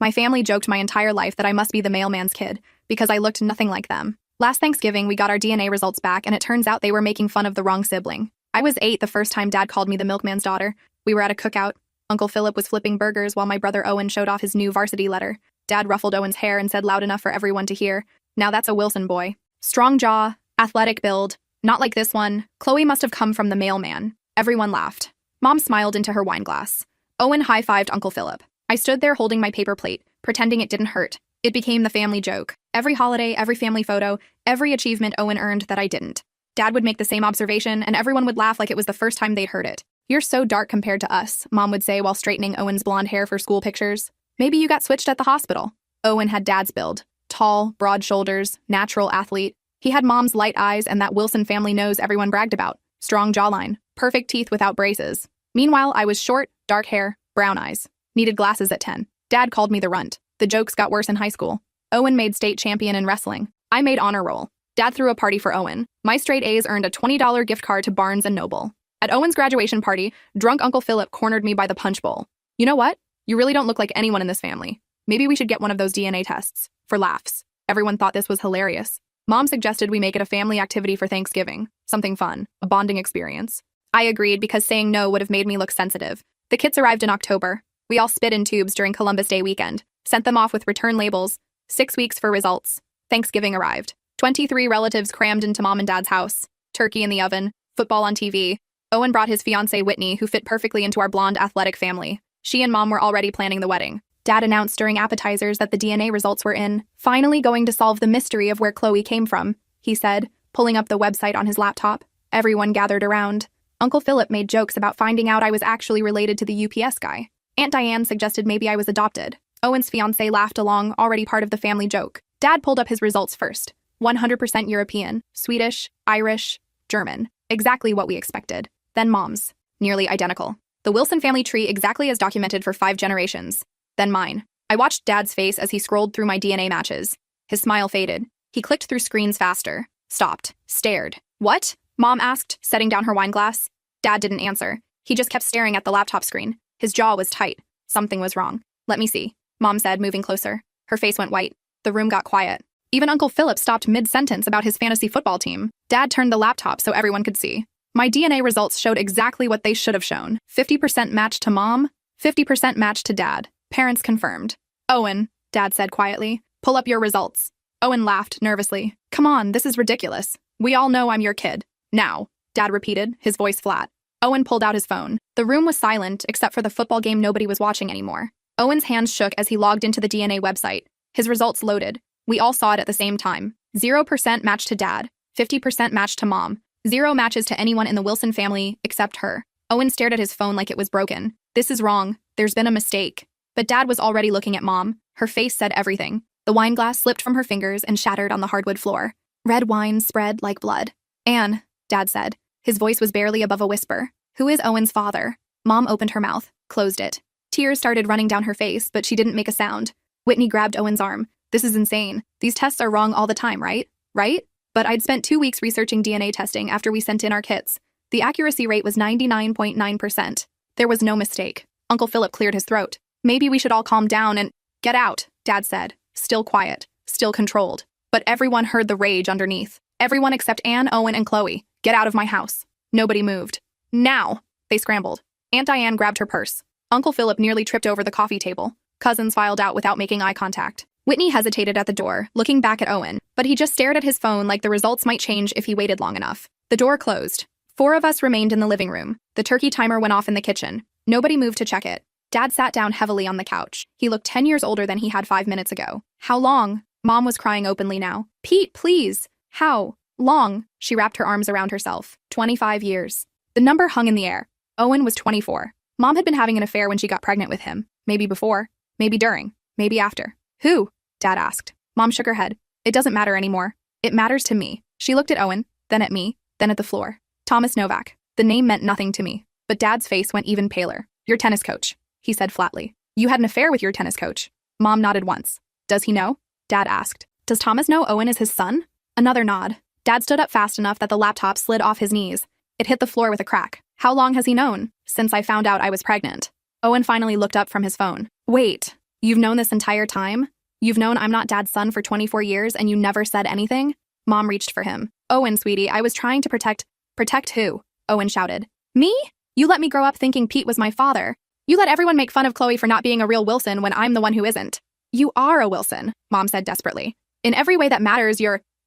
My family joked my entire life that I must be the mailman's kid because I looked nothing like them. Last Thanksgiving, we got our DNA results back, and it turns out they were making fun of the wrong sibling. I was 8 the first time Dad called me the milkman's daughter. We were at a cookout. Uncle Philip was flipping burgers while my brother Owen showed off his new varsity letter. Dad ruffled Owen's hair and said loud enough for everyone to hear, "Now that's a Wilson boy. Strong jaw, athletic build. Not like this one. Chloe must have come from the mailman." Everyone laughed. Mom smiled into her wine glass. Owen high-fived Uncle Philip. I stood there holding my paper plate, pretending it didn't hurt. It became the family joke. Every holiday, every family photo, every achievement Owen earned that I didn't. Dad would make the same observation, and everyone would laugh like it was the first time they'd heard it. "You're so dark compared to us," Mom would say while straightening Owen's blonde hair for school pictures. "Maybe you got switched at the hospital." Owen had Dad's build. Tall, broad shoulders, natural athlete. He had Mom's light eyes and that Wilson family nose everyone bragged about. Strong jawline. Perfect teeth without braces. Meanwhile, I was short, dark hair, brown eyes. Needed glasses at 10. Dad called me the runt. The jokes got worse in high school. Owen made state champion in wrestling. I made honor roll. Dad threw a party for Owen. My straight A's earned a $20 gift card to Barnes & Noble. At Owen's graduation party, drunk Uncle Philip cornered me by the punch bowl. "You know what? You really don't look like anyone in this family. Maybe we should get one of those DNA tests." For laughs. Everyone thought this was hilarious. Mom suggested we make it a family activity for Thanksgiving. Something fun. A bonding experience. I agreed because saying no would have made me look sensitive. The kits arrived in October. We all spit in tubes during Columbus Day weekend. Sent them off with return labels. 6 weeks for results. Thanksgiving arrived. 23 relatives crammed into Mom and Dad's house. Turkey in the oven. Football on TV. Owen brought his fiancée Whitney, who fit perfectly into our blonde athletic family. She and Mom were already planning the wedding. Dad announced during appetizers that the DNA results were in. "Finally going to solve the mystery of where Chloe came from," he said, pulling up the website on his laptop. Everyone gathered around. Uncle Philip made jokes about finding out I was actually related to the UPS guy. Aunt Diane suggested maybe I was adopted. Owen's fiancée laughed along, already part of the family joke. Dad pulled up his results first. 100% European, Swedish, Irish, German. Exactly what we expected. Then Mom's. Nearly identical. The Wilson family tree exactly as documented for 5 generations. Then mine. I watched Dad's face as he scrolled through my DNA matches. His smile faded. He clicked through screens faster. Stopped. Stared. "What?" Mom asked, setting down her wine glass. Dad didn't answer. He just kept staring at the laptop screen. His jaw was tight. Something was wrong. "Let me see," Mom said, moving closer. Her face went white. The room got quiet. Even Uncle Philip stopped mid-sentence about his fantasy football team. Dad turned the laptop so everyone could see. My DNA results showed exactly what they should have shown. 50% match to Mom, 50% match to Dad. Parents confirmed. "Owen," Dad said quietly, "pull up your results." Owen laughed nervously. "Come on, this is ridiculous. We all know I'm your kid." "Now," Dad repeated, his voice flat. Owen pulled out his phone. The room was silent, except for the football game nobody was watching anymore. Owen's hands shook as he logged into the DNA website. His results loaded. We all saw it at the same time. 0% match to Dad, 50% match to Mom, 0 matches to anyone in the Wilson family except her. Owen stared at his phone like it was broken. "This is wrong. There's been a mistake." But Dad was already looking at Mom. Her face said everything. The wine glass slipped from her fingers and shattered on the hardwood floor. Red wine spread like blood. "Anne," Dad said. His voice was barely above a whisper. "Who is Owen's father?" Mom opened her mouth, closed it. Tears started running down her face, but she didn't make a sound. Whitney grabbed Owen's arm. "This is insane. These tests are wrong all the time, right? Right?" But I'd spent 2 weeks researching DNA testing after we sent in our kits. The accuracy rate was 99.9%. There was no mistake. Uncle Philip cleared his throat. "Maybe we should all calm down and—" "Get out," Dad said. Still quiet, still controlled. But everyone heard the rage underneath. Everyone except Anne, Owen, and Chloe. "Get out of my house." Nobody moved. "Now!" They scrambled. Aunt Diane grabbed her purse. Uncle Philip nearly tripped over the coffee table. Cousins filed out without making eye contact. Whitney hesitated at the door, looking back at Owen, but he just stared at his phone like the results might change if he waited long enough. The door closed. 4 of us remained in the living room. The turkey timer went off in the kitchen. Nobody moved to check it. Dad sat down heavily on the couch. He looked 10 years older than he had 5 minutes ago. "How long?" Mom was crying openly now. "Pete, please." "How long?" She wrapped her arms around herself. 25 years. The number hung in the air. Owen was 24. Mom had been having an affair when she got pregnant with him. Maybe before. Maybe during. Maybe after. "Who?" Dad asked. Mom shook her head. "It doesn't matter anymore. It matters to me." She looked at Owen, then at me, then at the floor. "Thomas Novak." The name meant nothing to me, but Dad's face went even paler. "Your tennis coach," he said flatly. "You had an affair with your tennis coach." Mom nodded once. "Does he know?" Dad asked. "Does Thomas know Owen is his son?" Another nod. Dad stood up fast enough that the laptop slid off his knees. It hit the floor with a crack. "How long has he known?" "Since I found out I was pregnant." Owen finally looked up from his phone. "Wait, You've known this entire time? You've known I'm not Dad's son for 24 years and you never said anything? Mom reached for him. Owen, sweetie, I was trying to protect. Protect who? Owen shouted. Me? You let me grow up thinking Pete was my father. You let everyone make fun of Chloe for not being a real Wilson when I'm the one who isn't. You are a Wilson, Mom said desperately. In every way that matters,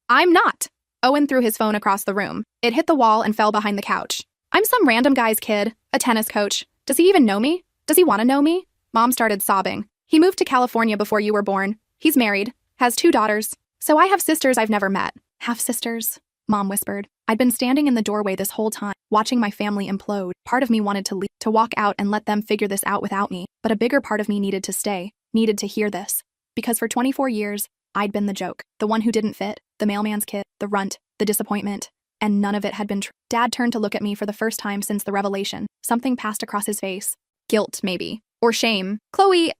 I'm not. Owen threw his phone across the room. It hit the wall and fell behind the couch. I'm some random guy's kid, a tennis coach. Does he even know me? Does he want to know me? Mom started sobbing. He moved to California before you were born. He's married, has 2 daughters. So I have sisters I've never met. Half-sisters? Mom whispered. I'd been standing in the doorway this whole time, watching my family implode. Part of me wanted to leave, to walk out and let them figure this out without me. But a bigger part of me needed to stay, needed to hear this. Because for 24 years, I'd been the joke, the one who didn't fit, the mailman's kid, the runt, the disappointment. And none of it had been true. Dad turned to look at me for the first time since the revelation. Something passed across his face. Guilt, maybe. Or shame. Chloe,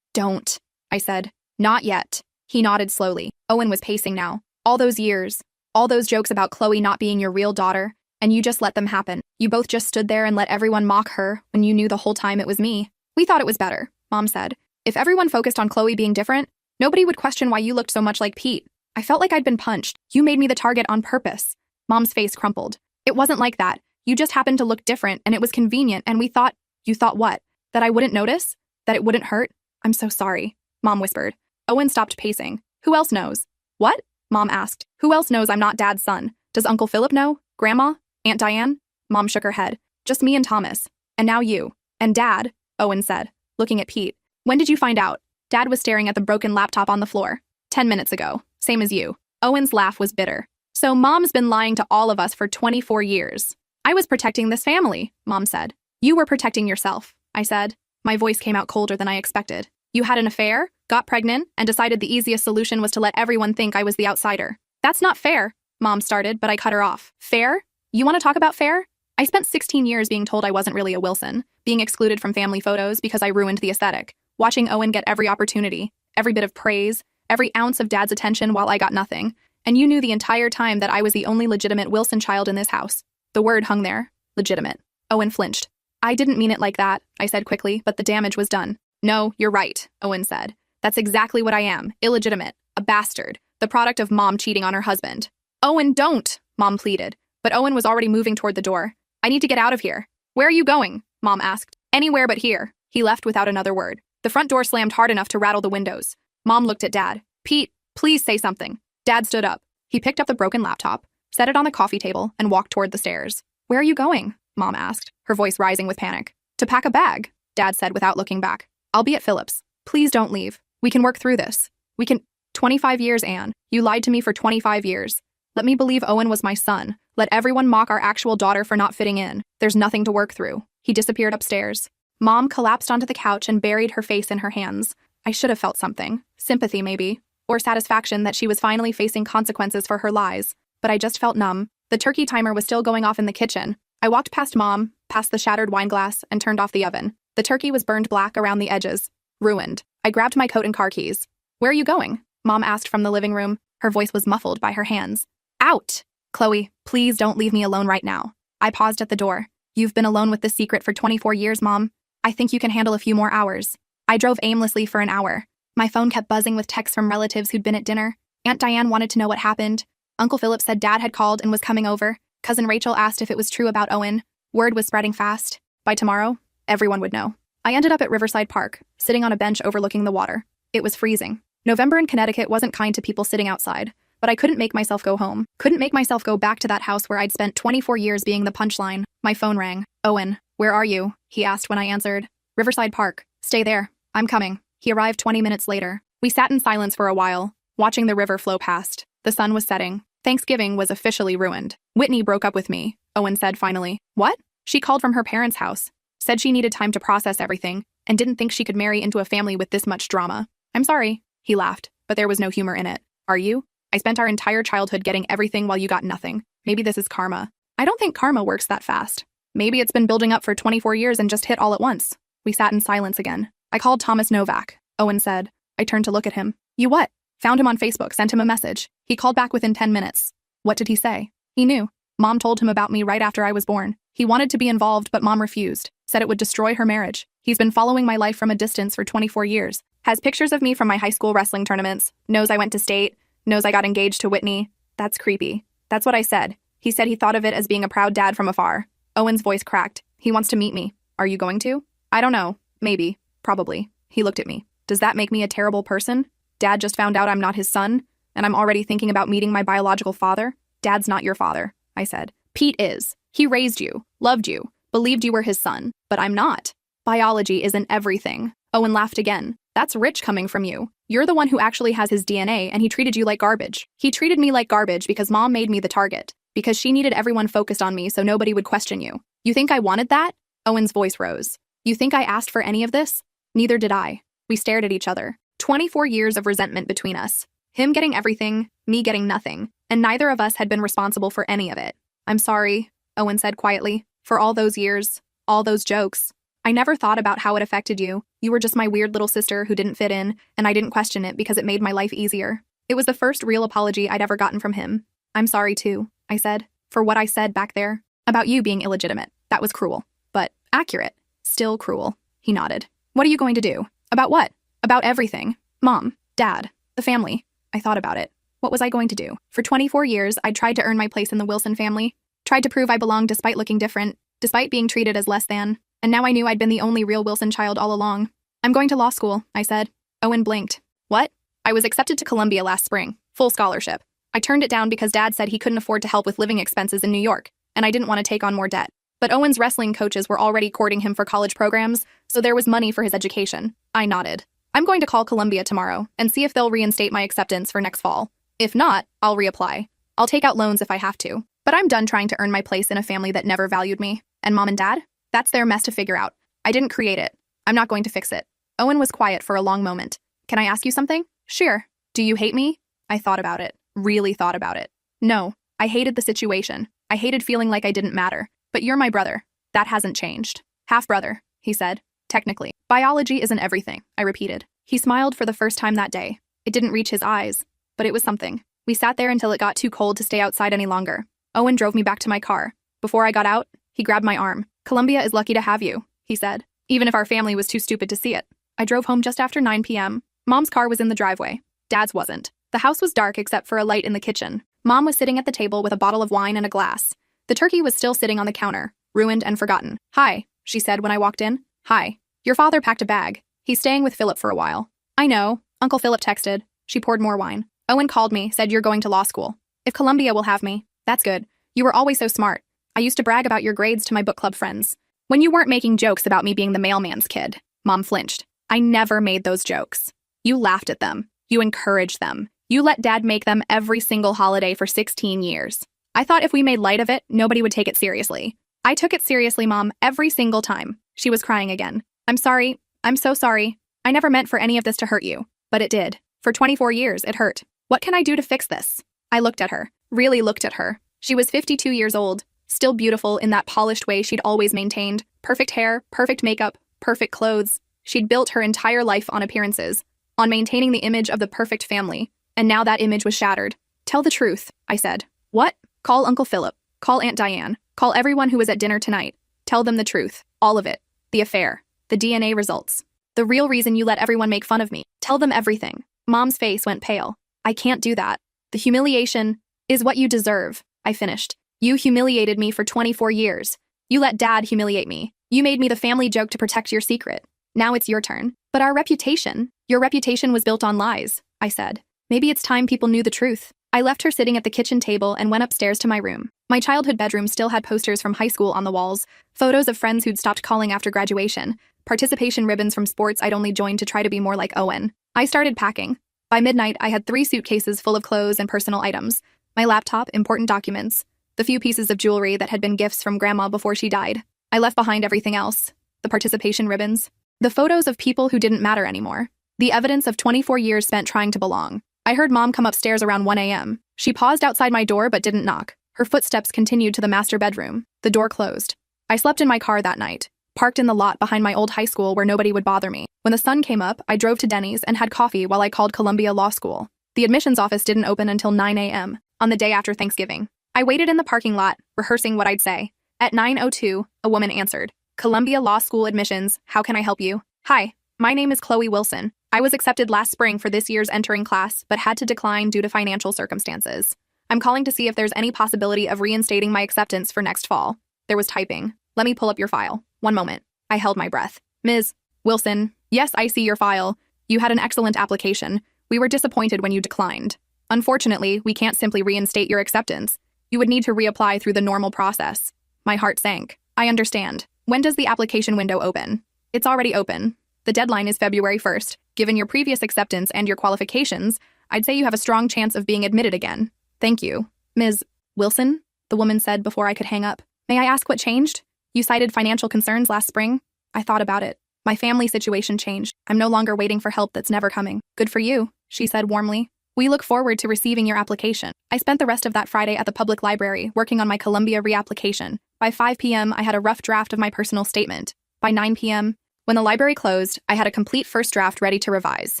don't, I said. Not yet. He nodded slowly. Owen was pacing now. All those years. All those jokes about Chloe not being your real daughter. And you just let them happen. You both just stood there and let everyone mock her when you knew the whole time it was me. We thought it was better, Mom said. If everyone focused on Chloe being different, nobody would question why you looked so much like Pete. I felt like I'd been punched. You made me the target on purpose. Mom's face crumpled. It wasn't like that. You just happened to look different and it was convenient and we thought. You thought what? That I wouldn't notice? That it wouldn't hurt? I'm so sorry, Mom whispered. Owen stopped pacing. Who else knows? What? Mom asked. Who else knows I'm not Dad's son? Does Uncle Philip know? Grandma? Aunt Diane? Mom shook her head. Just me and Thomas. And now you. And Dad, Owen said, looking at Pete. When did you find out? Dad was staring at the broken laptop on the floor. 10 minutes ago. Same as you. Owen's laugh was bitter. So Mom's been lying to all of us for 24 years. I was protecting this family, Mom said. You were protecting yourself, I said. My voice came out colder than I expected. You had an affair, got pregnant, and decided the easiest solution was to let everyone think I was the outsider. That's not fair, Mom started, but I cut her off. Fair? You want to talk about fair? I spent 16 years being told I wasn't really a Wilson, being excluded from family photos because I ruined the aesthetic, watching Owen get every opportunity, every bit of praise, every ounce of Dad's attention while I got nothing. And you knew the entire time that I was the only legitimate Wilson child in this house. The word hung there. Legitimate. Owen flinched. I didn't mean it like that, I said quickly, but the damage was done. No, you're right, Owen said. That's exactly what I am. Illegitimate. A bastard. The product of Mom cheating on her husband. Owen, don't, Mom pleaded. But Owen was already moving toward the door. I need to get out of here. Where are you going? Mom asked. Anywhere but here. He left without another word. The front door slammed hard enough to rattle the windows. Mom looked at Dad. Pete, please say something. Dad stood up. He picked up the broken laptop, set it on the coffee table, and walked toward the stairs. Where are you going? Mom asked, her voice rising with panic. To pack a bag, Dad said without looking back. I'll be at Phillips. Please don't leave. We can work through this. We can. 25 years, Anne. You lied to me for 25 years. Let me believe Owen was my son. Let everyone mock our actual daughter for not fitting in. There's nothing to work through. He disappeared upstairs. Mom collapsed onto the couch and buried her face in her hands. I should have felt something. Sympathy, maybe. Or satisfaction that she was finally facing consequences for her lies. But I just felt numb. The turkey timer was still going off in the kitchen. I walked past Mom, past the shattered wine glass, and turned off the oven. The turkey was burned black around the edges. Ruined. I grabbed my coat and car keys. Where are you going? Mom asked from the living room. Her voice was muffled by her hands. Out! Chloe, please don't leave me alone right now. I paused at the door. You've been alone with this secret for 24 years, Mom. I think you can handle a few more hours. I drove aimlessly for an hour. My phone kept buzzing with texts from relatives who'd been at dinner. Aunt Diane wanted to know what happened. Uncle Philip said Dad had called and was coming over. Cousin Rachel asked if it was true about Owen. Word was spreading fast. By tomorrow, everyone would know. I ended up at Riverside Park, sitting on a bench overlooking the water. It was freezing. November in Connecticut wasn't kind to people sitting outside, but I couldn't make myself go home. Couldn't make myself go back to that house where I'd spent 24 years being the punchline. My phone rang. Owen, where are you? He asked when I answered. Riverside Park. Stay there. I'm coming. He arrived 20 minutes later. We sat in silence for a while, watching the river flow past. The sun was setting. Thanksgiving was officially ruined. Whitney broke up with me, Owen said finally. What? She called from her parents' house. Said she needed time to process everything, and didn't think she could marry into a family with this much drama. I'm sorry. He laughed, but there was no humor in it. Are you? I spent our entire childhood getting everything while you got nothing. Maybe this is karma. I don't think karma works that fast. Maybe it's been building up for 24 years and just hit all at once. We sat in silence again. I called Thomas Novak, Owen said. I turned to look at him. You what? Found him on Facebook, sent him a message. He called back within 10 minutes. What did he say? He knew. Mom told him about me right after I was born. He wanted to be involved, but Mom refused. Said it would destroy her marriage. He's been following my life from a distance for 24 years. Has pictures of me from my high school wrestling tournaments, knows I went to state, knows I got engaged to Whitney. That's creepy. That's what I said. He said he thought of it as being a proud dad from afar. Owen's voice cracked. He wants to meet me. Are you going to? I don't know. Maybe. Probably. He looked at me. Does that make me a terrible person? Dad just found out I'm not his son, and I'm already thinking about meeting my biological father? Dad's not your father, I said. Pete is. He raised you, loved you, believed you were his son, but I'm not. Biology isn't everything. Owen laughed again. That's rich coming from you. You're the one who actually has his DNA, and he treated you like garbage. He treated me like garbage because Mom made me the target, because she needed everyone focused on me so nobody would question you. You think I wanted that? Owen's voice rose. You think I asked for any of this? Neither did I. We stared at each other. 24 years of resentment between us. Him getting everything, me getting nothing, and neither of us had been responsible for any of it. I'm sorry, Owen said quietly, for all those years, all those jokes. I never thought about how it affected you. You were just my weird little sister who didn't fit in, and I didn't question it because it made my life easier. It was the first real apology I'd ever gotten from him. I'm sorry too, I said, for what I said back there. About you being illegitimate. That was cruel. But accurate. Still cruel. He nodded. What are you going to do? About what? About everything. Mom, Dad, the family. I thought about it. What was I going to do? For 24 years, I'd tried to earn my place in the Wilson family. Tried to prove I belonged despite looking different, despite being treated as less than. And now I knew I'd been the only real Wilson child all along. I'm going to law school, I said. Owen blinked. What? I was accepted to Columbia last spring. Full scholarship. I turned it down because Dad said he couldn't afford to help with living expenses in New York, and I didn't want to take on more debt. But Owen's wrestling coaches were already courting him for college programs, so there was money for his education. I nodded. I'm going to call Columbia tomorrow and see if they'll reinstate my acceptance for next fall. If not, I'll reapply. I'll take out loans if I have to. But I'm done trying to earn my place in a family that never valued me. And Mom and Dad? That's their mess to figure out. I didn't create it. I'm not going to fix it. Owen was quiet for a long moment. Can I ask you something? Sure. Do you hate me? I thought about it. Really thought about it. No. I hated the situation. I hated feeling like I didn't matter. But you're my brother. That hasn't changed. Half-brother, he said. Technically. Biology isn't everything, I repeated. He smiled for the first time that day. It didn't reach his eyes, but it was something. We sat there until it got too cold to stay outside any longer. Owen drove me back to my car. Before I got out, he grabbed my arm. Columbia is lucky to have you, he said, even if our family was too stupid to see it. I drove home just after 9 p.m. Mom's car was in the driveway. Dad's wasn't. The house was dark except for a light in the kitchen. Mom was sitting at the table with a bottle of wine and a glass. The turkey was still sitting on the counter, ruined and forgotten. Hi, she said when I walked in. Hi. Your father packed a bag. He's staying with Philip for a while. I know. Uncle Philip texted. She poured more wine. Owen called me, said you're going to law school. If Columbia will have me, that's good. You were always so smart. I used to brag about your grades to my book club friends. When you weren't making jokes about me being the mailman's kid. Mom flinched. I never made those jokes. You laughed at them. You encouraged them. You let Dad make them every single holiday for 16 years. I thought if we made light of it, nobody would take it seriously. I took it seriously, Mom, every single time. She was crying again. I'm sorry. I'm so sorry. I never meant for any of this to hurt you. But it did. For 24 years, it hurt. What can I do to fix this? I looked at her. Really looked at her. She was 52 years old. Still beautiful in that polished way she'd always maintained. Perfect hair, perfect makeup, perfect clothes. She'd built her entire life on appearances, on maintaining the image of the perfect family. And now that image was shattered. Tell the truth, I said. What? Call Uncle Philip. Call Aunt Diane. Call everyone who was at dinner tonight. Tell them the truth. All of it. The affair. The DNA results. The real reason you let everyone make fun of me. Tell them everything. Mom's face went pale. I can't do that. The humiliation is what you deserve, I finished. You humiliated me for 24 years. You let Dad humiliate me. You made me the family joke to protect your secret. Now it's your turn. But our reputation, your reputation was built on lies, I said. Maybe it's time people knew the truth. I left her sitting at the kitchen table and went upstairs to my room. My childhood bedroom still had posters from high school on the walls, photos of friends who'd stopped calling after graduation, participation ribbons from sports I'd only joined to try to be more like Owen. I started packing. By midnight, I had 3 suitcases full of clothes and personal items, my laptop, important documents, the few pieces of jewelry that had been gifts from Grandma before she died. I left behind everything else, the participation ribbons, the photos of people who didn't matter anymore, the evidence of 24 years spent trying to belong. I heard Mom come upstairs around 1 a.m. She paused outside my door but didn't knock. Her footsteps continued to the master bedroom. The door closed. I slept in my car that night, parked in the lot behind my old high school where nobody would bother me. When the sun came up, I drove to Denny's and had coffee while I called Columbia Law School. The admissions office didn't open until 9 a.m. on the day after Thanksgiving. I waited in the parking lot, rehearsing what I'd say. At 9:02, a woman answered. Columbia Law School admissions, how can I help you? Hi, my name is Chloe Wilson. I was accepted last spring for this year's entering class, but had to decline due to financial circumstances. I'm calling to see if there's any possibility of reinstating my acceptance for next fall. There was typing. Let me pull up your file. One moment. I held my breath. Ms. Wilson, yes, I see your file. You had an excellent application. We were disappointed when you declined. Unfortunately, we can't simply reinstate your acceptance. You would need to reapply through the normal process. My heart sank. I understand. When does the application window open? It's already open. The deadline is February 1st. Given your previous acceptance and your qualifications, I'd say you have a strong chance of being admitted again. Thank you. Ms. Wilson, the woman said before I could hang up. May I ask what changed? You cited financial concerns last spring. I thought about it. My family situation changed. I'm no longer waiting for help that's never coming. Good for you, she said warmly. We look forward to receiving your application. I spent the rest of that Friday at the public library working on my Columbia reapplication. By 5 p.m., I had a rough draft of my personal statement. By 9 p.m., when the library closed, I had a complete first draft ready to revise.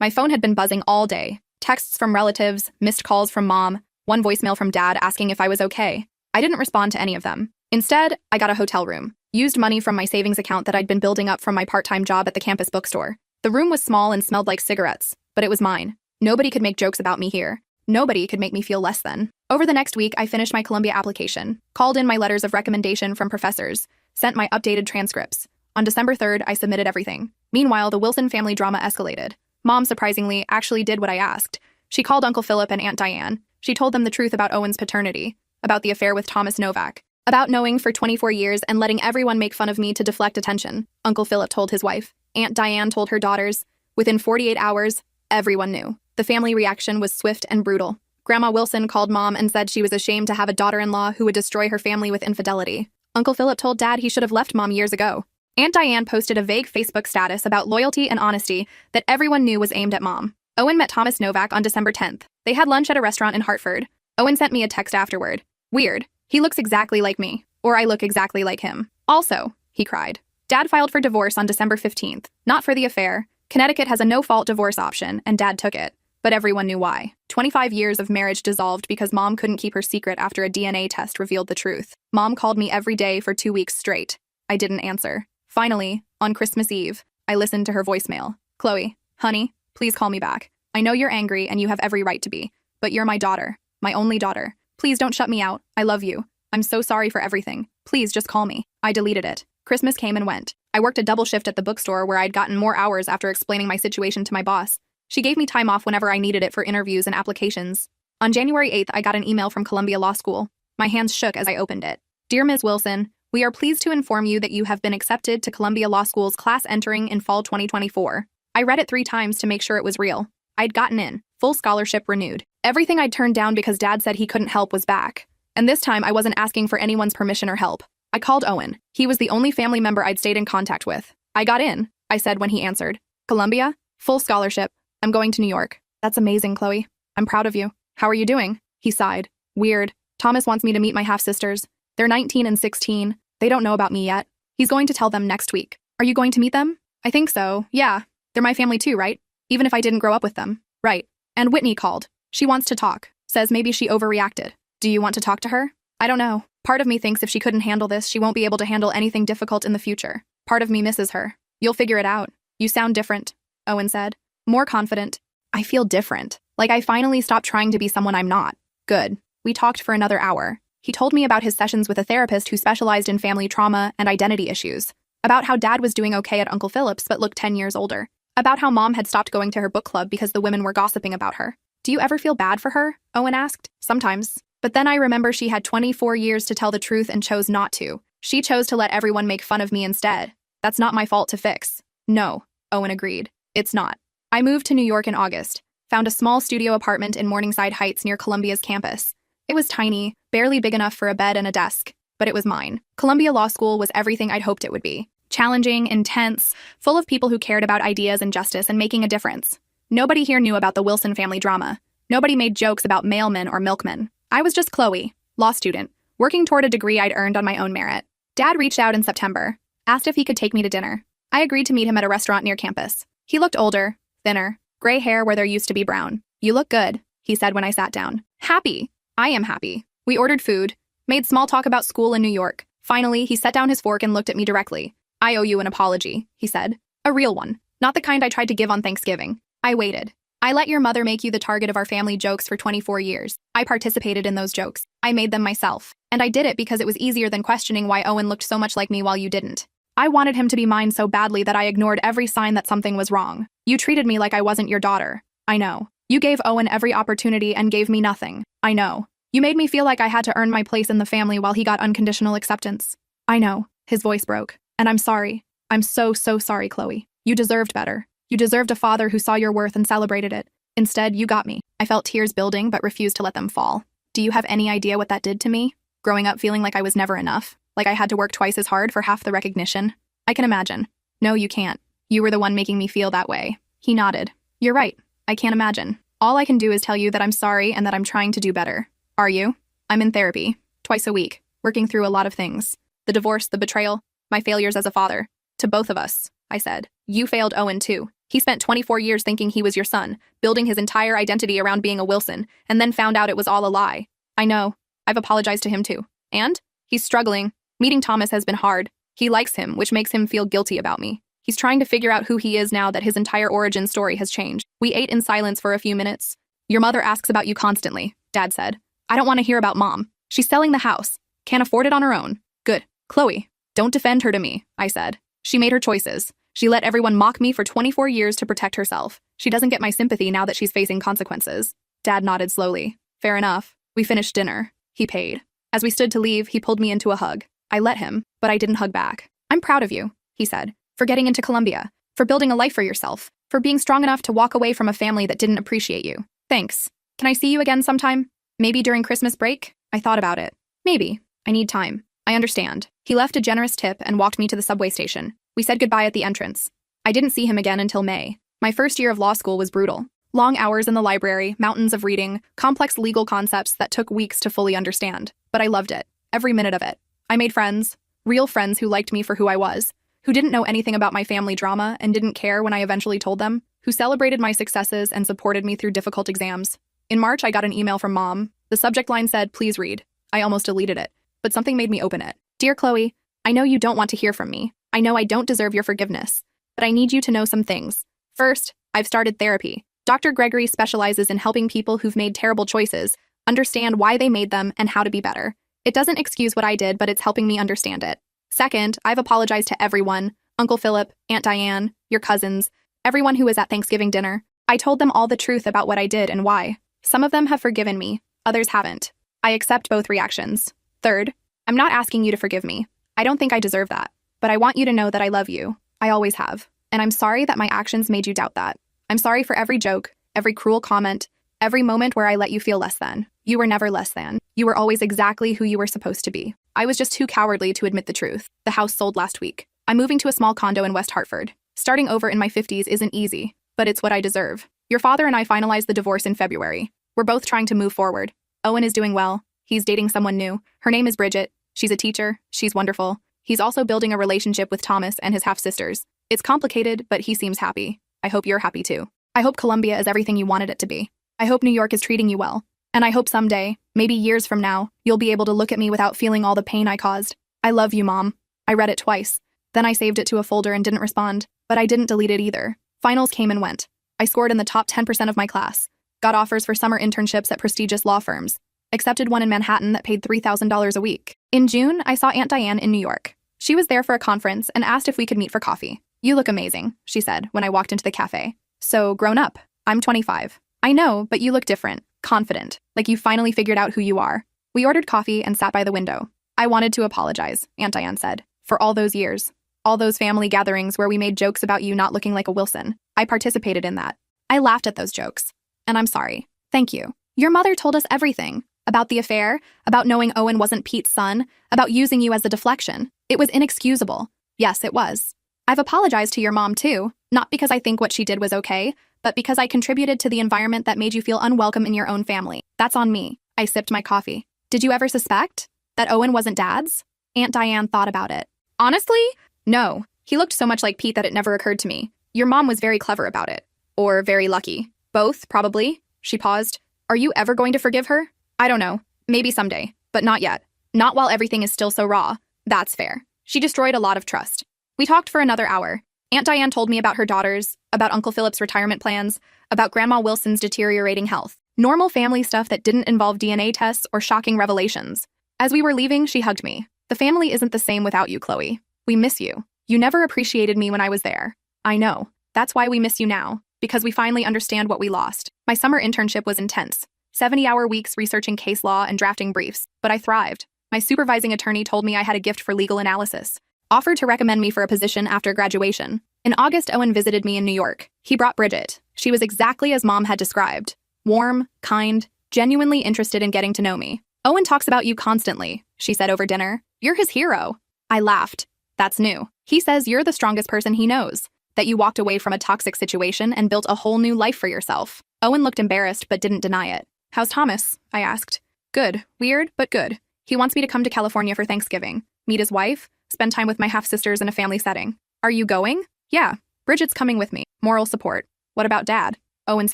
My phone had been buzzing all day. Texts from relatives, missed calls from mom, one voicemail from dad asking if I was okay. I didn't respond to any of them. Instead, I got a hotel room, used money from my savings account that I'd been building up from my part-time job at the campus bookstore. The room was small and smelled like cigarettes, but it was mine. Nobody could make jokes about me here. Nobody could make me feel less than. Over the next week, I finished my Columbia application, called in my letters of recommendation from professors, sent my updated transcripts. On December 3rd, I submitted everything. Meanwhile, the Wilson family drama escalated. Mom, surprisingly, actually did what I asked. She called Uncle Philip and Aunt Diane. She told them the truth about Owen's paternity, about the affair with Thomas Novak, about knowing for 24 years and letting everyone make fun of me to deflect attention. Uncle Philip told his wife. Aunt Diane told her daughters. Within 48 hours, everyone knew. The family reaction was swift and brutal. Grandma Wilson called Mom and said she was ashamed to have a daughter-in-law who would destroy her family with infidelity. Uncle Philip told Dad he should have left Mom years ago. Aunt Diane posted a vague Facebook status about loyalty and honesty that everyone knew was aimed at Mom. Owen met Thomas Novak on December 10th. They had lunch at a restaurant in Hartford. Owen sent me a text afterward. Weird. He looks exactly like me. Or I look exactly like him. Also, he cried. Dad filed for divorce on December 15th. Not for the affair. Connecticut has a no-fault divorce option, and Dad took it. But everyone knew why. 25 years of marriage dissolved because Mom couldn't keep her secret after a DNA test revealed the truth. Mom called me every day for 2 weeks straight. I didn't answer. Finally, on Christmas Eve, I listened to her voicemail. Chloe, honey, please call me back. I know you're angry and you have every right to be, but you're my daughter, my only daughter. Please don't shut me out. I love you. I'm so sorry for everything. Please just call me. I deleted it. Christmas came and went. I worked a double shift at the bookstore where I'd gotten more hours after explaining my situation to my boss. She gave me time off whenever I needed it for interviews and applications. On January 8th, I got an email from Columbia Law School. My hands shook as I opened it. Dear Ms. Wilson, we are pleased to inform you that you have been accepted to Columbia Law School's class entering in fall 2024. I read it 3 times to make sure it was real. I'd gotten in, full scholarship renewed. Everything I'd turned down because Dad said he couldn't help was back. And this time I wasn't asking for anyone's permission or help. I called Owen. He was the only family member I'd stayed in contact with. I got in, I said when he answered. Columbia? Full scholarship. I'm going to New York. That's amazing, Chloe. I'm proud of you. How are you doing? He sighed. Weird. Thomas wants me to meet my half-sisters. They're 19 and 16. They don't know about me yet. He's going to tell them next week. Are you going to meet them? I think so, yeah. They're my family too, right? Even if I didn't grow up with them. Right. And Whitney called. She wants to talk. Says maybe she overreacted. Do you want to talk to her? I don't know. Part of me thinks if she couldn't handle this, she won't be able to handle anything difficult in the future. Part of me misses her. You'll figure it out. You sound different, Owen said. More confident. I feel different. Like I finally stopped trying to be someone I'm not. Good. We talked for another hour. He told me about his sessions with a therapist who specialized in family trauma and identity issues. About how Dad was doing okay at Uncle Philip's but looked 10 years older. About how Mom had stopped going to her book club because the women were gossiping about her. Do you ever feel bad for her? Owen asked. Sometimes. But then I remember she had 24 years to tell the truth and chose not to. She chose to let everyone make fun of me instead. That's not my fault to fix. No, Owen agreed. It's not. I moved to New York in August. Found a small studio apartment in Morningside Heights near Columbia's campus. It was tiny, barely big enough for a bed and a desk, but it was mine. Columbia Law School was everything I'd hoped it would be. Challenging, intense, full of people who cared about ideas and justice and making a difference. Nobody here knew about the Wilson family drama. Nobody made jokes about mailmen or milkmen. I was just Chloe, law student, working toward a degree I'd earned on my own merit. Dad reached out in September, asked if he could take me to dinner. I agreed to meet him at a restaurant near campus. He looked older, thinner, gray hair where there used to be brown. You look good, he said when I sat down. Happy. I am happy. We ordered food, made small talk about school in New York. Finally, he set down his fork and looked at me directly. I owe you an apology, he said. A real one. Not the kind I tried to give on Thanksgiving. I waited. I let your mother make you the target of our family jokes for 24 years. I participated in those jokes. I made them myself. And I did it because it was easier than questioning why Owen looked so much like me while you didn't. I wanted him to be mine so badly that I ignored every sign that something was wrong. You treated me like I wasn't your daughter. I know. You gave Owen every opportunity and gave me nothing. I know. You made me feel like I had to earn my place in the family while he got unconditional acceptance. I know. His voice broke. And I'm sorry. I'm so sorry, Chloe. You deserved better. You deserved a father who saw your worth and celebrated it. Instead, you got me. I felt tears building but refused to let them fall. Do you have any idea what that did to me? Growing up feeling like I was never enough, like I had to work twice as hard for half the recognition. I can imagine. No, you can't. You were the one making me feel that way. He nodded. You're right. I can't imagine. All I can do is tell you that I'm sorry and that I'm trying to do better. Are you? I'm in therapy, twice a week, working through a lot of things. The divorce, the betrayal, my failures as a father. To both of us, I said. You failed Owen too. He spent 24 years thinking he was your son, building his entire identity around being a Wilson, and then found out it was all a lie. I know. I've apologized to him too. And? He's struggling. Meeting Thomas has been hard. He likes him, which makes him feel guilty about me. He's trying to figure out who he is now that his entire origin story has changed. We ate in silence for a few minutes. Your mother asks about you constantly, Dad said. I don't want to hear about Mom. She's selling the house. Can't afford it on her own. Good. Chloe, don't defend her to me, I said. She made her choices. She let everyone mock me for 24 years to protect herself. She doesn't get my sympathy now that she's facing consequences. Dad nodded slowly. Fair enough. We finished dinner. He paid. As we stood to leave, he pulled me into a hug. I let him, but I didn't hug back. I'm proud of you, he said, for getting into Columbia, for building a life for yourself, for being strong enough to walk away from a family that didn't appreciate you. Thanks. Can I see you again sometime? Maybe during Christmas break? I thought about it. Maybe. I need time. I understand. He left a generous tip and walked me to the subway station. We said goodbye at the entrance. I didn't see him again until May. My first year of law school was brutal. Long hours in the library, mountains of reading, complex legal concepts that took weeks to fully understand. But I loved it. Every minute of it. I made friends. Real friends who liked me for who I was. Who didn't know anything about my family drama and didn't care when I eventually told them. Who celebrated my successes and supported me through difficult exams. In March, I got an email from Mom. The subject line said, "Please read." I almost deleted it. But something made me open it. Dear Chloe, I know you don't want to hear from me. I know I don't deserve your forgiveness. But I need you to know some things. First, I've started therapy. Dr. Gregory specializes in helping people who've made terrible choices understand why they made them and how to be better. It doesn't excuse what I did, but it's helping me understand it. Second, I've apologized to everyone. Uncle Philip, Aunt Diane, your cousins, everyone who was at Thanksgiving dinner. I told them all the truth about what I did and why. Some of them have forgiven me, others haven't. I accept both reactions. Third, I'm not asking you to forgive me. I don't think I deserve that. But I want you to know that I love you. I always have. And I'm sorry that my actions made you doubt that. I'm sorry for every joke, every cruel comment, every moment where I let you feel less than. You were never less than. You were always exactly who you were supposed to be. I was just too cowardly to admit the truth. The house sold last week. I'm moving to a small condo in West Hartford. Starting over in my 50s isn't easy, but it's what I deserve. Your father and I finalized the divorce in February. We're both trying to move forward. Owen is doing well. He's dating someone new. Her name is Bridget. She's a teacher. She's wonderful. He's also building a relationship with Thomas and his half-sisters. It's complicated, but he seems happy. I hope you're happy too. I hope Columbia is everything you wanted it to be. I hope New York is treating you well. And I hope someday, maybe years from now, you'll be able to look at me without feeling all the pain I caused. I love you, Mom. I read it twice. Then I saved it to a folder and didn't respond. But I didn't delete it either. Finals came and went. I scored in the top 10% of my class. Got offers for summer internships at prestigious law firms. Accepted one in Manhattan that paid $3,000 a week. In June, I saw Aunt Diane in New York. She was there for a conference and asked if we could meet for coffee. You look amazing, she said when I walked into the cafe. So grown up. I'm 25. I know, but you look different, confident, like you finally figured out who you are. We ordered coffee and sat by the window. I wanted to apologize, Aunt Diane said, for all those years. All those family gatherings where we made jokes about you not looking like a Wilson. I participated in that. I laughed at those jokes. And I'm sorry. Thank you. Your mother told us everything. About the affair, about knowing Owen wasn't Pete's son, about using you as a deflection. It was inexcusable. Yes, it was. I've apologized to your mom too, not because I think what she did was okay, but because I contributed to the environment that made you feel unwelcome in your own family. That's on me. I sipped my coffee. Did you ever suspect that Owen wasn't Dad's? Aunt Diane thought about it. Honestly? No. He looked so much like Pete that it never occurred to me. Your mom was very clever about it. Or very lucky. Both, probably. She paused. Are you ever going to forgive her? I don't know. Maybe someday. But not yet. Not while everything is still so raw. That's fair. She destroyed a lot of trust. We talked for another hour. Aunt Diane told me about her daughters, about Uncle Philip's retirement plans, about Grandma Wilson's deteriorating health. Normal family stuff that didn't involve DNA tests or shocking revelations. As we were leaving, she hugged me. The family isn't the same without you, Chloe. We miss you. You never appreciated me when I was there. I know. That's why we miss you now, because we finally understand what we lost. My summer internship was intense. 70-hour weeks researching case law and drafting briefs, but I thrived. My supervising attorney told me I had a gift for legal analysis. Offered to recommend me for a position after graduation. In August, Owen visited me in New York. He brought Bridget. She was exactly as Mom had described. Warm, kind, genuinely interested in getting to know me. Owen talks about you constantly, she said over dinner. You're his hero. I laughed. That's new. He says you're the strongest person he knows, that you walked away from a toxic situation and built a whole new life for yourself. Owen looked embarrassed but didn't deny it. How's Thomas? I asked. Good. Weird, but good. He wants me to come to California for Thanksgiving, meet his wife, spend time with my half-sisters in a family setting. Are you going? Yeah. Bridget's coming with me. Moral support. What about Dad? Owen's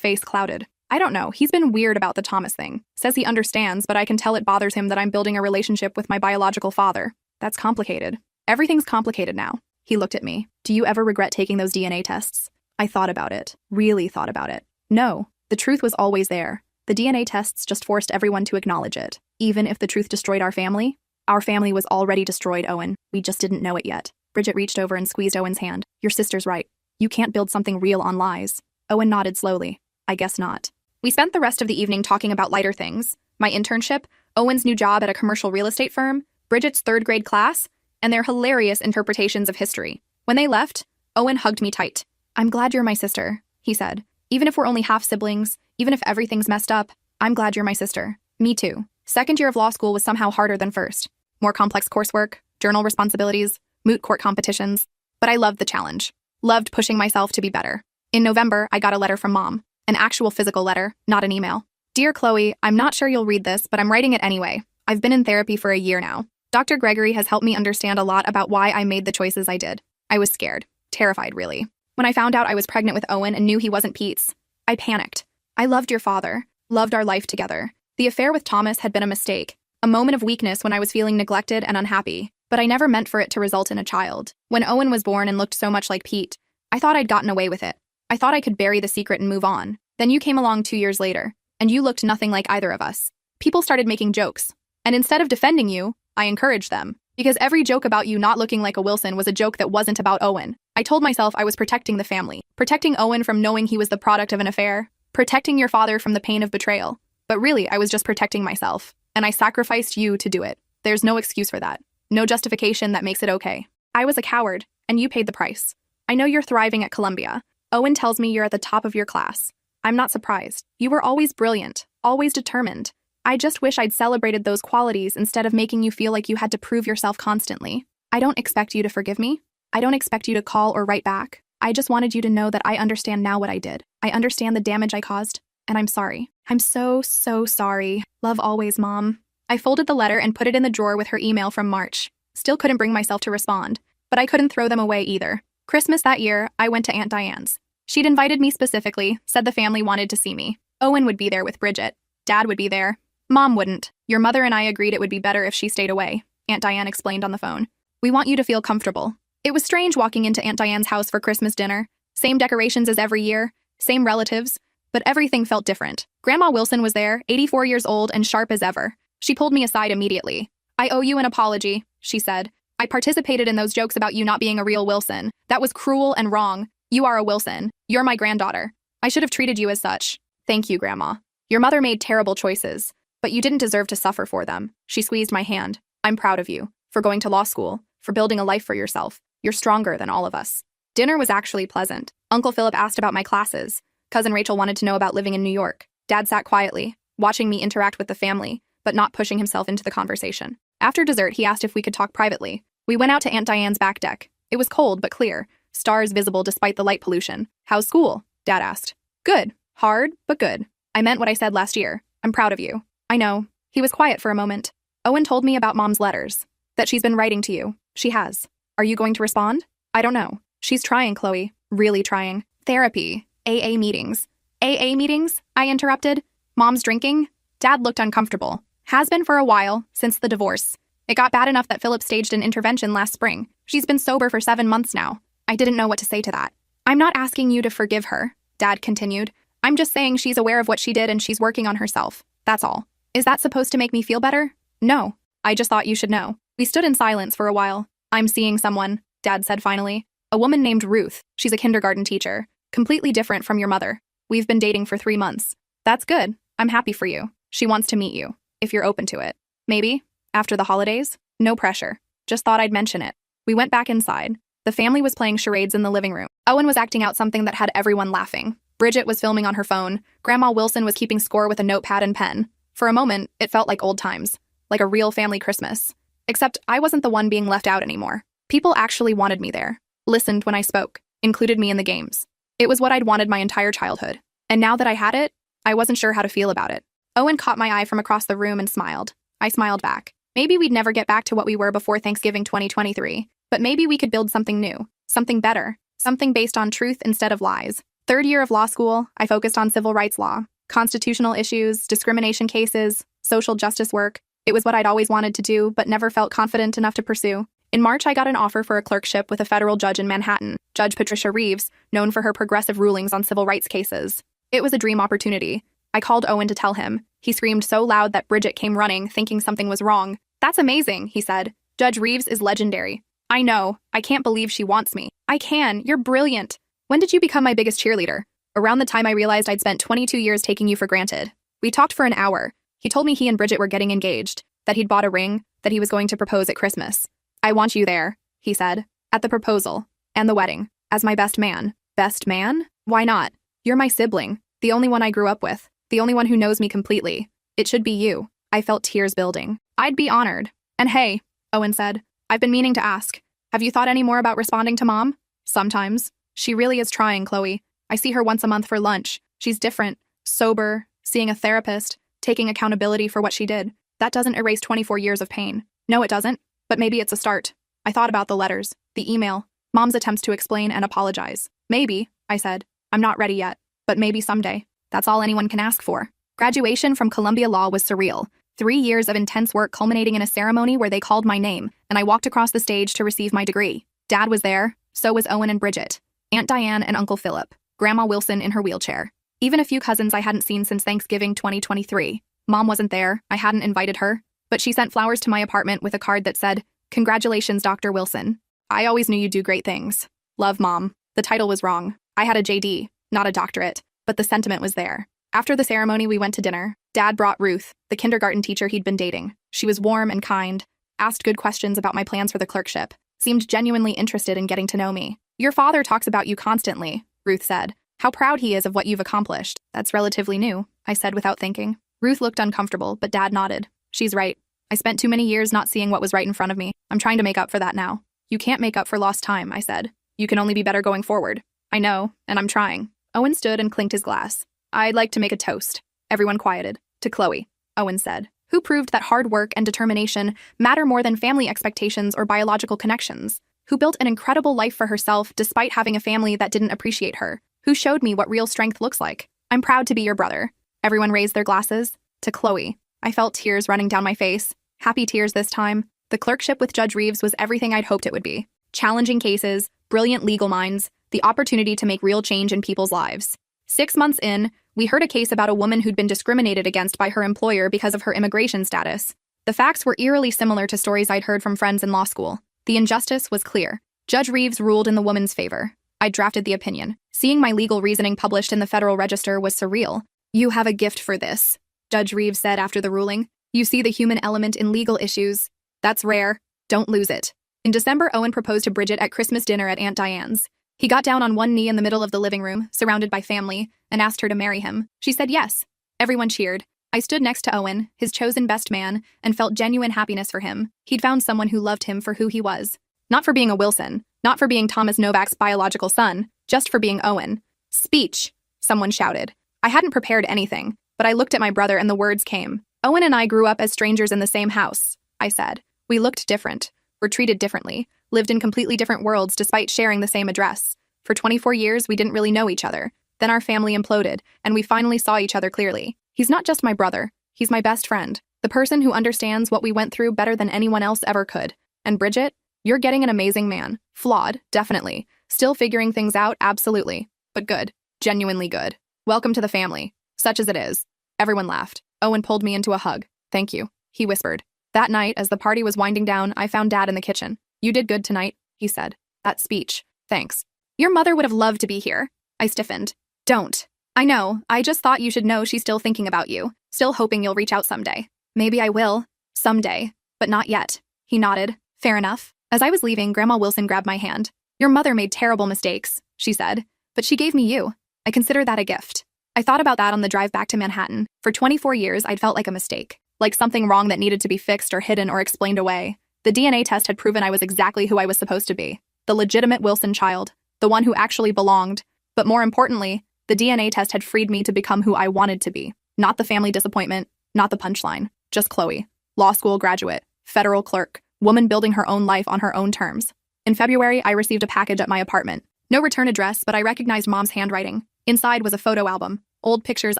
face clouded. I don't know. He's been weird about the Thomas thing. Says he understands, but I can tell it bothers him that I'm building a relationship with my biological father. That's complicated. Everything's complicated now. He looked at me. Do you ever regret taking those DNA tests? I thought about it. Really thought about it. No. The truth was always there. The DNA tests just forced everyone to acknowledge it. Even if the truth destroyed our family was already destroyed, Owen. We just didn't know it yet. Bridget reached over and squeezed Owen's hand. Your sister's right. You can't build something real on lies. Owen nodded slowly. I guess not. We spent the rest of the evening talking about lighter things. My internship, Owen's new job at a commercial real estate firm, Bridget's third-grade class, and their hilarious interpretations of history. When they left, Owen hugged me tight. I'm glad you're my sister, he said. Even if we're only half-siblings, even if everything's messed up, I'm glad you're my sister. Me too. Second year of law school was somehow harder than first. More complex coursework, journal responsibilities, moot court competitions. But I loved the challenge. Loved pushing myself to be better. In November, I got a letter from Mom. An actual physical letter, not an email. Dear Chloe, I'm not sure you'll read this, but I'm writing it anyway. I've been in therapy for a year now. Dr. Gregory has helped me understand a lot about why I made the choices I did. I was scared. Terrified, really. When I found out I was pregnant with Owen and knew he wasn't Pete's, I panicked. I loved your father. Loved our life together. The affair with Thomas had been a mistake. A moment of weakness when I was feeling neglected and unhappy. But I never meant for it to result in a child. When Owen was born and looked so much like Pete, I thought I'd gotten away with it. I thought I could bury the secret and move on. Then you came along 2 years later, and you looked nothing like either of us. People started making jokes. And instead of defending you, I encouraged them. Because every joke about you not looking like a Wilson was a joke that wasn't about Owen. I told myself I was protecting the family. Protecting Owen from knowing he was the product of an affair. Protecting your father from the pain of betrayal. But really, I was just protecting myself. And I sacrificed you to do it. There's no excuse for that. No justification that makes it okay. I was a coward, and you paid the price. I know you're thriving at Columbia. Owen tells me you're at the top of your class. I'm not surprised. You were always brilliant, always determined. I just wish I'd celebrated those qualities instead of making you feel like you had to prove yourself constantly. I don't expect you to forgive me. I don't expect you to call or write back. I just wanted you to know that I understand now what I did. I understand the damage I caused, and I'm sorry. I'm so sorry. Love always, Mom. I folded the letter and put it in the drawer with her email from March. Still couldn't bring myself to respond, but I couldn't throw them away either. Christmas that year, I went to Aunt Diane's. She'd invited me specifically, said the family wanted to see me. Owen would be there with Bridget. Dad would be there. Mom wouldn't. Your mother and I agreed it would be better if she stayed away, Aunt Diane explained on the phone. We want you to feel comfortable. It was strange walking into Aunt Diane's house for Christmas dinner. Same decorations as every year, same relatives, but everything felt different. Grandma Wilson was there, 84 years old and sharp as ever. She pulled me aside immediately. I owe you an apology, she said. I participated in those jokes about you not being a real Wilson. That was cruel and wrong. You are a Wilson. You're my granddaughter. I should have treated you as such. Thank you, Grandma. Your mother made terrible choices, but you didn't deserve to suffer for them. She squeezed my hand. I'm proud of you. For going to law school. For building a life for yourself. You're stronger than all of us. Dinner was actually pleasant. Uncle Philip asked about my classes. Cousin Rachel wanted to know about living in New York. Dad sat quietly, watching me interact with the family, but not pushing himself into the conversation. After dessert, he asked if we could talk privately. We went out to Aunt Diane's back deck. It was cold but clear, stars visible despite the light pollution. How's school? Dad asked. Good. Hard, but good. I meant what I said last year. I'm proud of you. I know. He was quiet for a moment. Owen told me about Mom's letters. That she's been writing to you. She has. Are you going to respond? I don't know. She's trying, Chloe. Really trying. Therapy. AA meetings. AA meetings? I interrupted. Mom's drinking? Dad looked uncomfortable. Has been for a while, since the divorce. It got bad enough that Philip staged an intervention last spring. She's been sober for 7 months now. I didn't know what to say to that. I'm not asking you to forgive her, Dad continued. I'm just saying she's aware of what she did and she's working on herself. That's all. Is that supposed to make me feel better? No. I just thought you should know. We stood in silence for a while. I'm seeing someone, Dad said finally. A woman named Ruth. She's a kindergarten teacher. Completely different from your mother. We've been dating for 3 months. That's good. I'm happy for you. She wants to meet you, if you're open to it. Maybe, after the holidays? No pressure. Just thought I'd mention it. We went back inside. The family was playing charades in the living room. Owen was acting out something that had everyone laughing. Bridget was filming on her phone. Grandma Wilson was keeping score with a notepad and pen. For a moment, it felt like old times. Like a real family Christmas. Except I wasn't the one being left out anymore. People actually wanted me there. Listened when I spoke. Included me in the games. It was what I'd wanted my entire childhood. And now that I had it, I wasn't sure how to feel about it. Owen caught my eye from across the room and smiled. I smiled back. Maybe we'd never get back to what we were before Thanksgiving 2023, but maybe we could build something new, something better, something based on truth instead of lies. 3rd year of law school, I focused on civil rights law, constitutional issues, discrimination cases, social justice work. It was what I'd always wanted to do, but never felt confident enough to pursue. In March, I got an offer for a clerkship with a federal judge in Manhattan, Judge Patricia Reeves, known for her progressive rulings on civil rights cases. It was a dream opportunity. I called Owen to tell him. He screamed so loud that Bridget came running, thinking something was wrong. That's amazing, he said. Judge Reeves is legendary. I know. I can't believe she wants me. I can. You're brilliant. When did you become my biggest cheerleader? Around the time I realized I'd spent 22 years taking you for granted. We talked for an hour. He told me he and Bridget were getting engaged, that he'd bought a ring, that he was going to propose at Christmas. I want you there, he said, at the proposal and the wedding, as my best man. Best man? Why not? You're my sibling, the only one I grew up with, the only one who knows me completely. It should be you. I felt tears building. I'd be honored. And hey, Owen said, I've been meaning to ask. Have you thought any more about responding to Mom? Sometimes. She really is trying, Chloe. I see her once a month for lunch. She's different, sober, seeing a therapist, taking accountability for what she did. That doesn't erase 24 years of pain. No, it doesn't. But maybe it's a start. I thought about the letters, the email, Mom's attempts to explain and apologize. Maybe, I said. I'm not ready yet. But maybe someday. That's all anyone can ask for. Graduation from Columbia Law was surreal. 3 years of intense work culminating in a ceremony where they called my name, and I walked across the stage to receive my degree. Dad was there, so was Owen and Bridget, Aunt Diane and Uncle Philip, Grandma Wilson in her wheelchair. Even a few cousins I hadn't seen since Thanksgiving 2023. Mom wasn't there, I hadn't invited her, but she sent flowers to my apartment with a card that said, "Congratulations, Dr. Wilson. I always knew you'd do great things. Love, Mom." The title was wrong. I had a JD, not a doctorate, but the sentiment was there. After the ceremony, we went to dinner. Dad brought Ruth, the kindergarten teacher he'd been dating. She was warm and kind, asked good questions about my plans for the clerkship, seemed genuinely interested in getting to know me. "Your father talks about you constantly," Ruth said. "How proud he is of what you've accomplished." "That's relatively new," I said without thinking. Ruth looked uncomfortable, but Dad nodded. "She's right. I spent too many years not seeing what was right in front of me. I'm trying to make up for that now." "You can't make up for lost time," I said. "You can only be better going forward." "I know, and I'm trying." Owen stood and clinked his glass. "I'd like to make a toast." Everyone quieted. "To Chloe," Owen said, "who proved that hard work and determination matter more than family expectations or biological connections, who built an incredible life for herself despite having a family that didn't appreciate her, who showed me what real strength looks like. I'm proud to be your brother." Everyone raised their glasses. "To Chloe." I felt tears running down my face. Happy tears this time. The clerkship with Judge Reeves was everything I'd hoped it would be. Challenging cases, brilliant legal minds, the opportunity to make real change in people's lives. 6 months in, we heard a case about a woman who'd been discriminated against by her employer because of her immigration status. The facts were eerily similar to stories I'd heard from friends in law school. The injustice was clear. Judge Reeves ruled in the woman's favor. I drafted the opinion. Seeing my legal reasoning published in the Federal Register was surreal. "You have a gift for this," Judge Reeves said after the ruling. "You see the human element in legal issues. That's rare. Don't lose it." In December, Owen proposed to Bridget at Christmas dinner at Aunt Diane's. He got down on one knee in the middle of the living room, surrounded by family, and asked her to marry him. She said yes. Everyone cheered. I stood next to Owen, his chosen best man, and felt genuine happiness for him. He'd found someone who loved him for who he was. Not for being a Wilson, not for being Thomas Novak's biological son, just for being Owen. "Speech," someone shouted. I hadn't prepared anything, but I looked at my brother and the words came. "Owen and I grew up as strangers in the same house," I said. "We looked different, were treated differently, lived in completely different worlds despite sharing the same address. For 24 years, we didn't really know each other. Then our family imploded, and we finally saw each other clearly. He's not just my brother, he's my best friend, the person who understands what we went through better than anyone else ever could. And Bridget, you're getting an amazing man. Flawed, definitely. Still figuring things out, absolutely. But good. Genuinely good. Welcome to the family. Such as it is. Everyone laughed. Owen pulled me into a hug. Thank you, he whispered. That night, as the party was winding down, I found Dad in the kitchen. You did good tonight, he said. That speech. Thanks. Your mother would have loved to be here. I stiffened. Don't. I know. I just thought you should know she's still thinking about you. Still hoping you'll reach out someday. Maybe I will. Someday. But not yet. He nodded. Fair enough. As I was leaving, Grandma Wilson grabbed my hand. Your mother made terrible mistakes, she said. But she gave me you. I consider that a gift. I thought about that on the drive back to Manhattan. For 24 years, I'd felt like a mistake. Like something wrong that needed to be fixed or hidden or explained away. The DNA test had proven I was exactly who I was supposed to be. The legitimate Wilson child. The one who actually belonged. But more importantly, the DNA test had freed me to become who I wanted to be. Not the family disappointment, not the punchline. Just Chloe. Law school graduate. Federal clerk. Woman building her own life on her own terms. In February, I received a package at my apartment. No return address, but I recognized Mom's handwriting. Inside was a photo album. Old pictures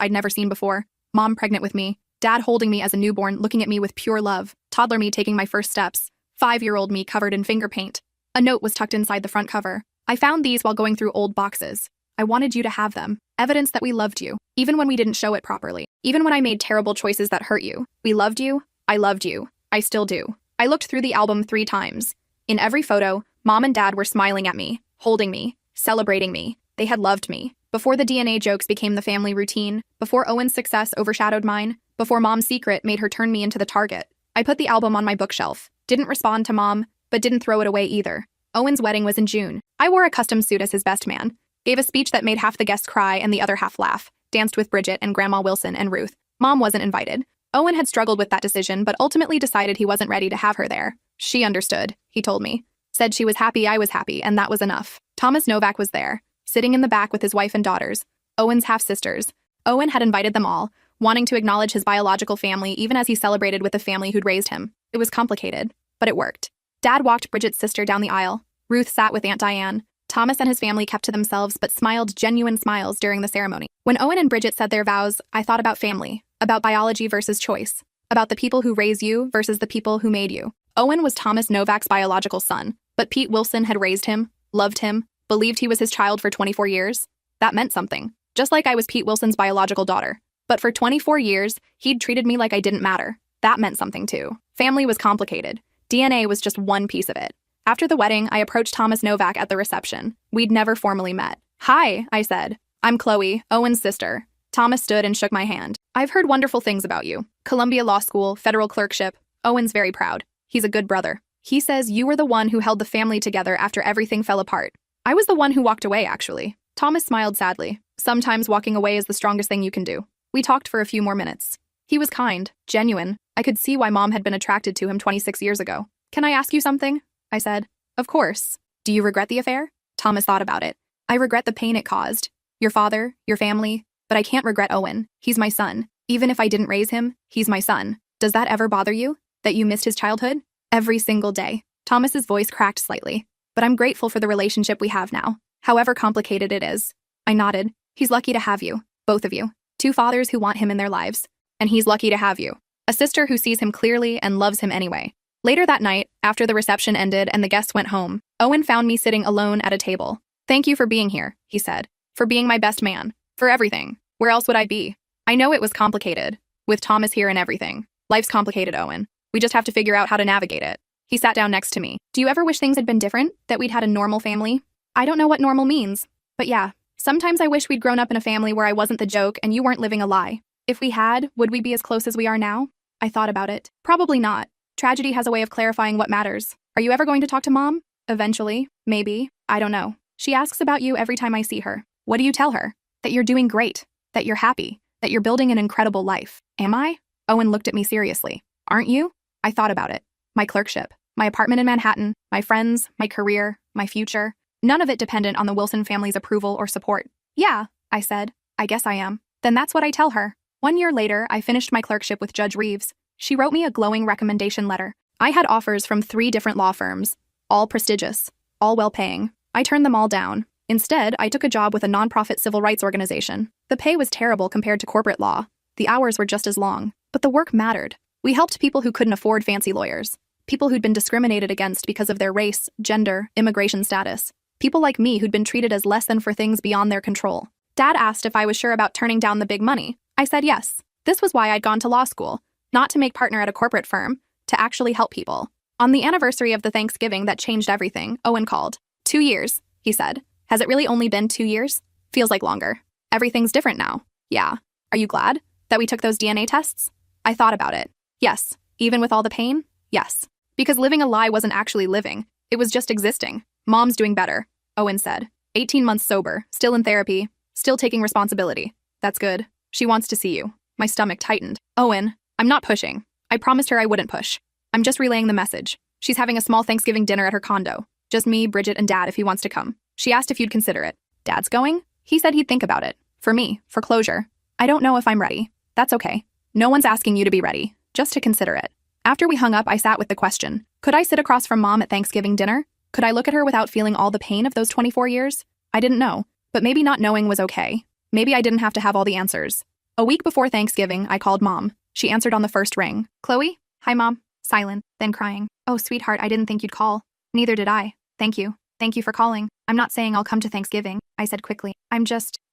I'd never seen before. Mom pregnant with me. Dad holding me as a newborn, looking at me with pure love. Toddler me taking my first steps. 5-year-old me covered in finger paint. A note was tucked inside the front cover. I found these while going through old boxes. I wanted you to have them. Evidence that we loved you, even when we didn't show it properly. Even when I made terrible choices that hurt you. We loved you. I loved you. I still do. I looked through the album 3 times. In every photo, Mom and Dad were smiling at me, holding me, celebrating me. They had loved me. Before the DNA jokes became the family routine, before Owen's success overshadowed mine, before Mom's secret made her turn me into the target. I put the album on my bookshelf. Didn't respond to Mom, but didn't throw it away either. Owen's wedding was in June. I wore a custom suit as his best man. Gave a speech that made half the guests cry and the other half laugh. Danced with Bridget and Grandma Wilson and Ruth. Mom wasn't invited. Owen had struggled with that decision, but ultimately decided he wasn't ready to have her there. She understood, he told me. Said she was happy I was happy, and that was enough. Thomas Novak was there, sitting in the back with his wife and daughters. Owen's half-sisters. Owen had invited them all, wanting to acknowledge his biological family even as he celebrated with the family who'd raised him. It was complicated, but it worked. Dad walked Bridget's sister down the aisle. Ruth sat with Aunt Diane. Thomas and his family kept to themselves but smiled genuine smiles during the ceremony. When Owen and Bridget said their vows, I thought about family, about biology versus choice, about the people who raise you versus the people who made you. Owen was Thomas Novak's biological son, but Pete Wilson had raised him, loved him, believed he was his child for 24 years. That meant something, just like I was Pete Wilson's biological daughter. But for 24 years, he'd treated me like I didn't matter. That meant something too. Family was complicated. DNA was just one piece of it. After the wedding, I approached Thomas Novak at the reception. We'd never formally met. Hi, I said. I'm Chloe, Owen's sister. Thomas stood and shook my hand. I've heard wonderful things about you. Columbia Law School, federal clerkship. Owen's very proud. He's a good brother. He says you were the one who held the family together after everything fell apart. I was the one who walked away, actually. Thomas smiled sadly. Sometimes walking away is the strongest thing you can do. We talked for a few more minutes. He was kind, genuine. I could see why Mom had been attracted to him 26 years ago. Can I ask you something? I said. Of course. Do you regret the affair? Thomas thought about it. I regret the pain it caused. Your father, your family, but I can't regret Owen. He's my son. Even if I didn't raise him, he's my son. Does that ever bother you? That you missed his childhood? Every single day. Thomas's voice cracked slightly. But I'm grateful for the relationship we have now, however complicated it is. I nodded. He's lucky to have you, both of you. 2 fathers who want him in their lives. And he's lucky to have you. A sister who sees him clearly and loves him anyway. Later that night, after the reception ended and the guests went home, Owen found me sitting alone at a table. Thank you for being here, he said. For being my best man. For everything. Where else would I be? I know it was complicated. With Thomas here and everything. Life's complicated, Owen. We just have to figure out how to navigate it. He sat down next to me. Do you ever wish things had been different? That we'd had a normal family? I don't know what normal means. But yeah, sometimes I wish we'd grown up in a family where I wasn't the joke and you weren't living a lie. If we had, would we be as close as we are now? I thought about it. Probably not. Tragedy has a way of clarifying what matters. Are you ever going to talk to Mom? Eventually. Maybe. I don't know. She asks about you every time I see her. What do you tell her? That you're doing great. That you're happy. That you're building an incredible life. Am I? Owen looked at me seriously. Aren't you? I thought about it. My clerkship. My apartment in Manhattan. My friends. My career. My future. None of it dependent on the Wilson family's approval or support. Yeah, I said. I guess I am. Then that's what I tell her. 1 year later, I finished my clerkship with Judge Reeves. She wrote me a glowing recommendation letter. I had offers from 3 different law firms, all prestigious, all well-paying. I turned them all down. Instead, I took a job with a nonprofit civil rights organization. The pay was terrible compared to corporate law. The hours were just as long, but the work mattered. We helped people who couldn't afford fancy lawyers, people who'd been discriminated against because of their race, gender, immigration status, People like me who'd been treated as less than for things beyond their control. Dad asked if I was sure about turning down the big money. I said yes. This was why I'd gone to law school, not to make partner at a corporate firm, to actually help people. On the anniversary of the Thanksgiving that changed everything, Owen called. 2 years, he said. Has it really only been 2 years? Feels like longer. Everything's different now. Yeah. Are you glad that we took those DNA tests? I thought about it. Yes. Even with all the pain? Yes. Because living a lie wasn't actually living. It was just existing. Mom's doing better, Owen said. 18 months sober, still in therapy, still taking responsibility. That's good. She wants to see you. My stomach tightened. Owen, I'm not pushing. I promised her I wouldn't push. I'm just relaying the message. She's having a small Thanksgiving dinner at her condo. Just me, Bridget, and Dad if he wants to come. She asked if you'd consider it. Dad's going? He said he'd think about it. For me, for closure. I don't know if I'm ready. That's okay. No one's asking you to be ready, just to consider it. After we hung up, I sat with the question. Could I sit across from Mom at Thanksgiving dinner? Could I look at her without feeling all the pain of those 24 years? I didn't know. But maybe not knowing was okay. Maybe I didn't have to have all the answers. A week before Thanksgiving, I called Mom. She answered on the first ring. Chloe? Hi, Mom. Silent, then crying. Oh, sweetheart, I didn't think you'd call. Neither did I. Thank you. Thank you for calling. I'm not saying I'll come to Thanksgiving, I said quickly. I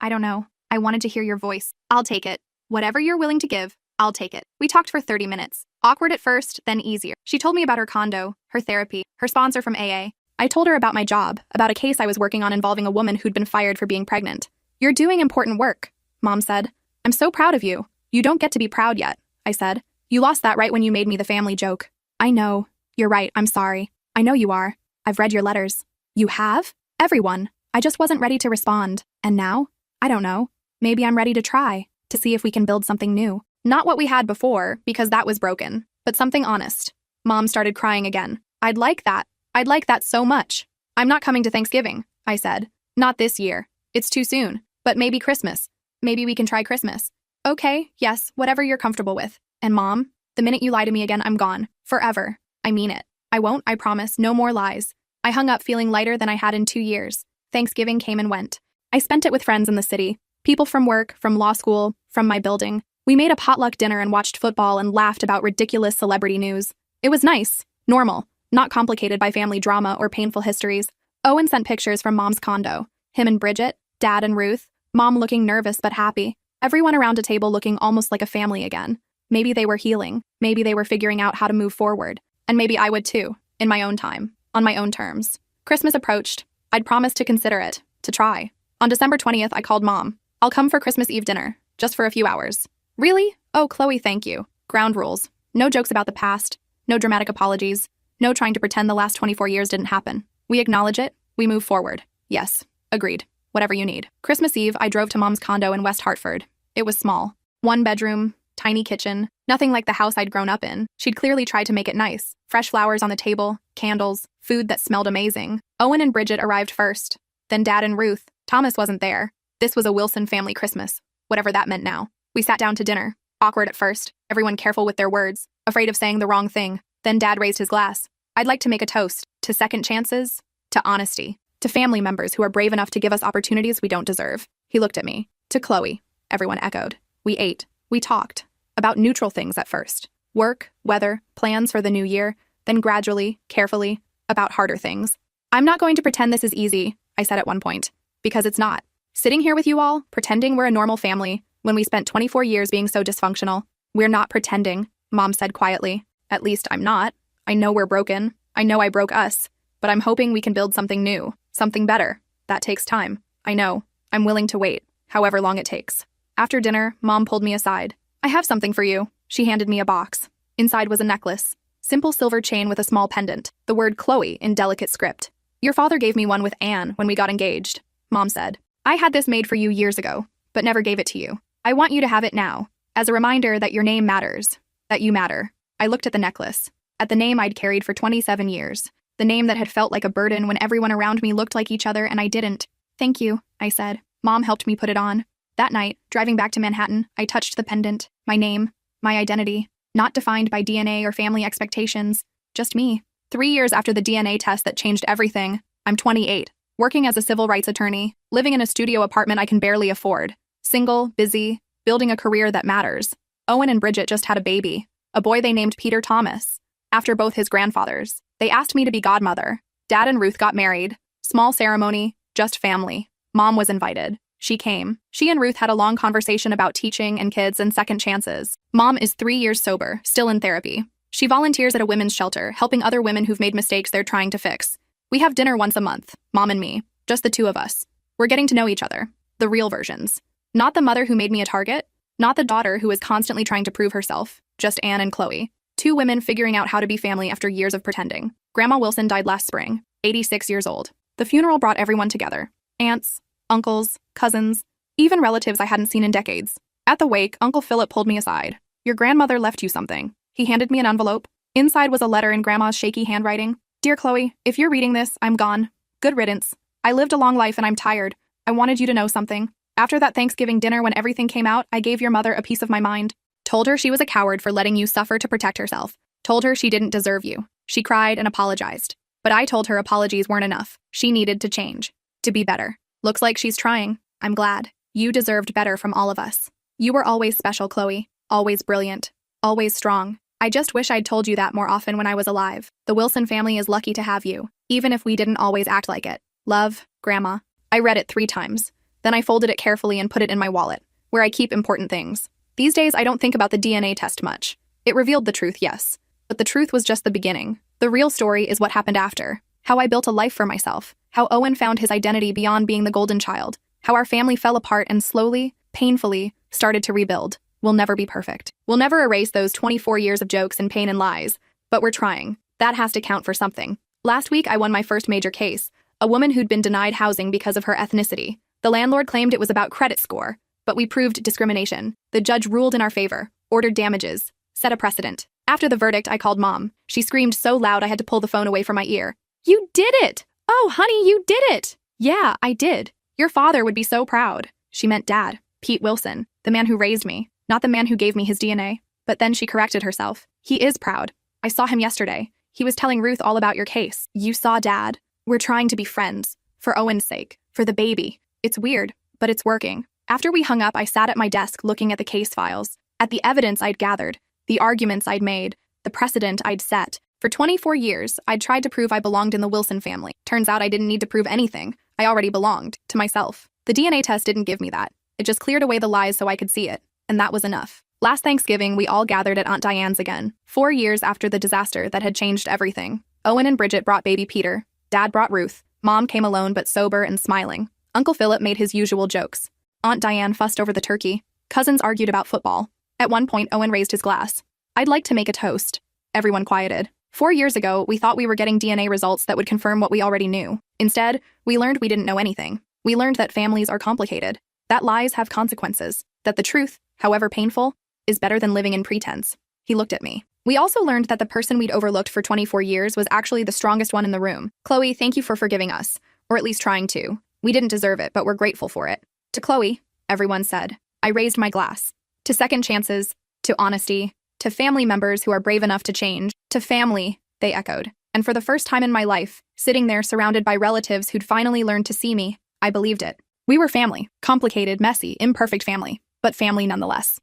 don't know. I wanted to hear your voice. I'll take it. Whatever you're willing to give, I'll take it. We talked for 30 minutes. Awkward at first, then easier. She told me about her condo, her therapy, her sponsor from AA. I told her about my job, about a case I was working on involving a woman who'd been fired for being pregnant. You're doing important work, Mom said. I'm so proud of you. You don't get to be proud yet, I said. You lost that right when you made me the family joke. I know. You're right, I'm sorry. I know you are. I've read your letters. You have? Everyone. I just wasn't ready to respond. And now? I don't know. Maybe I'm ready to try, to see if we can build something new. Not what we had before, because that was broken, but something honest. Mom started crying again. I'd like that. I'd like that so much. I'm not coming to Thanksgiving, I said. Not this year. It's too soon. But maybe Christmas. Maybe we can try Christmas. Okay, yes, whatever you're comfortable with. And Mom, the minute you lie to me again, I'm gone. Forever. I mean it. I won't, I promise, no more lies. I hung up feeling lighter than I had in 2 years. Thanksgiving came and went. I spent it with friends in the city. People from work, from law school, from my building. We made a potluck dinner and watched football and laughed about ridiculous celebrity news. It was nice, normal, not complicated by family drama or painful histories. Owen sent pictures from Mom's condo. Him and Bridget, Dad and Ruth, Mom looking nervous but happy. Everyone around a table looking almost like a family again. Maybe they were healing. Maybe they were figuring out how to move forward. And maybe I would too, in my own time, on my own terms. Christmas approached. I'd promised to consider it, to try. On December 20th, I called Mom. I'll come for Christmas Eve dinner, just for a few hours. Really? Oh, Chloe, thank you. Ground rules. No jokes about the past. No dramatic apologies. No trying to pretend the last 24 years didn't happen. We acknowledge it. We move forward. Yes. Agreed. Whatever you need. Christmas Eve, I drove to Mom's condo in West Hartford. It was small. 1 bedroom, tiny kitchen, nothing like the house I'd grown up in. She'd clearly tried to make it nice. Fresh flowers on the table, candles, food that smelled amazing. Owen and Bridget arrived first. Then Dad and Ruth. Thomas wasn't there. This was a Wilson family Christmas, whatever that meant now. We sat down to dinner. Awkward at first, everyone careful with their words, afraid of saying the wrong thing. Then Dad raised his glass. I'd like to make a toast to second chances, to honesty, to family members who are brave enough to give us opportunities we don't deserve. He looked at me. To Chloe. Everyone echoed. We ate. We talked. About neutral things at first. Work, weather, plans for the new year, then gradually, carefully, about harder things. I'm not going to pretend this is easy, I said at one point, because it's not. Sitting here with you all, pretending we're a normal family, when we spent 24 years being so dysfunctional. We're not pretending, Mom said quietly. At least I'm not. I know we're broken. I know I broke us. But I'm hoping we can build something new, something better. That takes time. I know. I'm willing to wait, however long it takes. After dinner, Mom pulled me aside. I have something for you. She handed me a box. Inside was a necklace. Simple silver chain with a small pendant. The word Chloe in delicate script. Your father gave me one with Anne when we got engaged, Mom said. I had this made for you years ago, but never gave it to you. I want you to have it now, as a reminder that your name matters, that you matter. I looked at the necklace, at the name I'd carried for 27 years, the name that had felt like a burden when everyone around me looked like each other and I didn't. Thank you, I said. Mom helped me put it on. That night, driving back to Manhattan, I touched the pendant, my name, my identity, not defined by DNA or family expectations, just me. 3 years after the DNA test that changed everything, I'm 28, working as a civil rights attorney, living in a studio apartment I can barely afford. Single, busy, building a career that matters. Owen and Bridget just had a baby, a boy they named Peter Thomas, after both his grandfathers. They asked me to be godmother. Dad and Ruth got married. Small ceremony, just family. Mom was invited. She came. She and Ruth had a long conversation about teaching and kids and second chances. Mom is 3 years sober, still in therapy. She volunteers at a women's shelter, helping other women who've made mistakes they're trying to fix. We have dinner once a month, Mom and me, just the two of us. We're getting to know each other, the real versions. Not the mother who made me a target, not the daughter who is constantly trying to prove herself, just Anne and Chloe. Two women figuring out how to be family after years of pretending. Grandma Wilson died last spring, 86 years old. The funeral brought everyone together. Aunts, uncles, cousins, even relatives I hadn't seen in decades. At the wake, Uncle Philip pulled me aside. Your grandmother left you something. He handed me an envelope. Inside was a letter in Grandma's shaky handwriting. Dear Chloe, if you're reading this, I'm gone. Good riddance. I lived a long life and I'm tired. I wanted you to know something. After that Thanksgiving dinner when everything came out, I gave your mother a piece of my mind. Told her she was a coward for letting you suffer to protect herself. Told her she didn't deserve you. She cried and apologized. But I told her apologies weren't enough. She needed to change. To be better. Looks like she's trying. I'm glad. You deserved better from all of us. You were always special, Chloe. Always brilliant. Always strong. I just wish I'd told you that more often when I was alive. The Wilson family is lucky to have you, even if we didn't always act like it. Love, Grandma. I read it 3 times. Then I folded it carefully and put it in my wallet, where I keep important things. These days, I don't think about the DNA test much. It revealed the truth, yes. But the truth was just the beginning. The real story is what happened after. How I built a life for myself. How Owen found his identity beyond being the golden child. How our family fell apart and slowly, painfully, started to rebuild. We'll never be perfect. We'll never erase those 24 years of jokes and pain and lies. But we're trying. That has to count for something. Last week, I won my first major case. A woman who'd been denied housing because of her ethnicity. The landlord claimed it was about credit score, but we proved discrimination. The judge ruled in our favor, ordered damages, set a precedent. After the verdict, I called Mom. She screamed so loud I had to pull the phone away from my ear. You did it! Oh, honey, you did it! Yeah, I did. Your father would be so proud. She meant Dad, Pete Wilson, the man who raised me, not the man who gave me his DNA. But then she corrected herself. He is proud. I saw him yesterday. He was telling Ruth all about your case. You saw Dad. We're trying to be friends. For Owen's sake. For the baby. It's weird, but it's working. After we hung up, I sat at my desk looking at the case files, at the evidence I'd gathered, the arguments I'd made, the precedent I'd set. For 24 years, I'd tried to prove I belonged in the Wilson family. Turns out I didn't need to prove anything. I already belonged, to myself. The DNA test didn't give me that. It just cleared away the lies so I could see it. And that was enough. Last Thanksgiving, we all gathered at Aunt Diane's again, 4 years after the disaster that had changed everything. Owen and Bridget brought baby Peter. Dad brought Ruth. Mom came alone but sober and smiling. Uncle Philip made his usual jokes. Aunt Diane fussed over the turkey. Cousins argued about football. At one point, Owen raised his glass. I'd like to make a toast. Everyone quieted. 4 years ago, we thought we were getting DNA results that would confirm what we already knew. Instead, we learned we didn't know anything. We learned that families are complicated, that lies have consequences, that the truth, however painful, is better than living in pretense. He looked at me. We also learned that the person we'd overlooked for 24 years was actually the strongest one in the room. Chloe, thank you for forgiving us, or at least trying to. We didn't deserve it, but we're grateful for it. To Chloe, everyone said. I raised my glass. To second chances, to honesty, to family members who are brave enough to change, to family, they echoed. And for the first time in my life, sitting there surrounded by relatives who'd finally learned to see me, I believed it. We were family. Complicated, messy, imperfect family, but family nonetheless.